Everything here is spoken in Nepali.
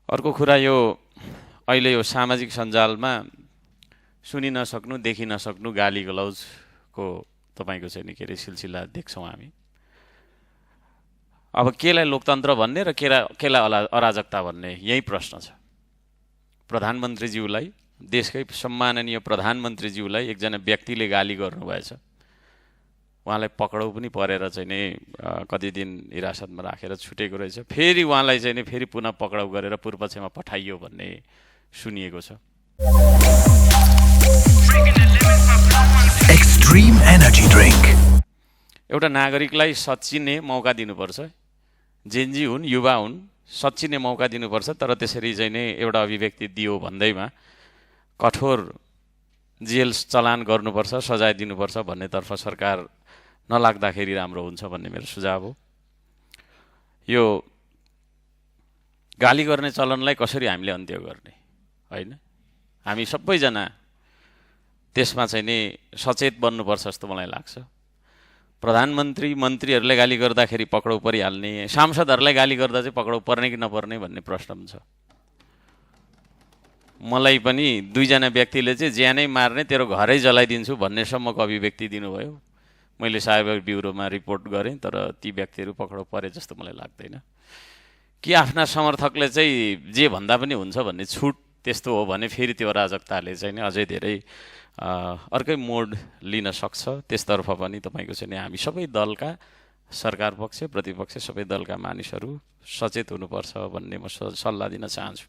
अर्को कुरा यो अहिले यो सामाजिक सञ्जालमा सुनि नसक्नु देखि नसक्नु गाली गलौजको तपाईँको चाहिँ नि के अरे सिलसिला देख्छौँ हामी। अब केलाई लोकतन्त्र भन्ने र केलाई अराजकता भन्ने यही प्रश्न छ। प्रधानमन्त्रीज्यूलाई, देशकै सम्माननीय प्रधानमन्त्रीज्यूलाई एकजना व्यक्तिले गाली गर्नुभएछ, उहाँलाई पक्राउ पनि परेर चाहिँ नि कति दिन हिरासतमा राखेर छुटेको रहेछ, फेरि उहाँलाई चाहिँ नि फेरि पुनः पक्राउ गरेर पूर्वपक्षमा पठाइयो भन्ने सुनिएको छ। एक्सट्रिम एनर्जी ड्रिंक एउटा नागरिकलाई सच्चिने मौका दिनुपर्छ, जेनजी हुन् युवा हुन्, सच्चिने मौका दिनुपर्छ। तर त्यसरी चाहिँ नि एउटा अभिव्यक्ति दियो भन्दैमा कठोर जेल चलान गर्नुपर्छ, सजाय दिनुपर्छ भन्नेतर्फ सरकार नलाग्दाखेरि राम्रो हुन्छ भन्ने मेरो सुझाव हो। यो गाली गर्ने चलनलाई कसरी हामीले अन्त्य गर्ने होइन, हामी सबैजना त्यसमा चाहिँ नि सचेत बन्नुपर्छ जस्तो मलाई लाग्छ। प्रधानमन्त्री मन्त्रीहरूले गाली गर्दाखेरि पक्राउ परिहाल्ने, सांसदहरूलाई गाली गर्दा चाहिँ पक्राउ पर्ने कि नपर्ने भन्ने प्रश्न पनि छ। मलाई पनि दुईजना व्यक्तिले चाहिँ ज्यानै मार्ने तेरो घरै जलाइदिन्छु भन्नेसम्मको अभिव्यक्ति दिनुभयो। मैले साइबर ब्युरोमा रिपोर्ट गरेँ, तर ती व्यक्तिहरू पक्राउ परे जस्तो मलाई लाग्दैन। कि आफ्ना समर्थकले चाहिँ जे भन्दा पनि हुन्छ भन्ने छुट त्यस्तो हो भने फेरि त्यो अराजकताले चाहिँ नि अझै धेरै अर्कै मोड लिन सक्छ। त्यसतर्फ पनि तपाईँको चाहिँ नि हामी सबै दलका, सरकार पक्ष प्रतिपक्ष सबै दलका मानिसहरू सचेत हुनुपर्छ भन्ने म सल्लाह दिन चाहन्छु।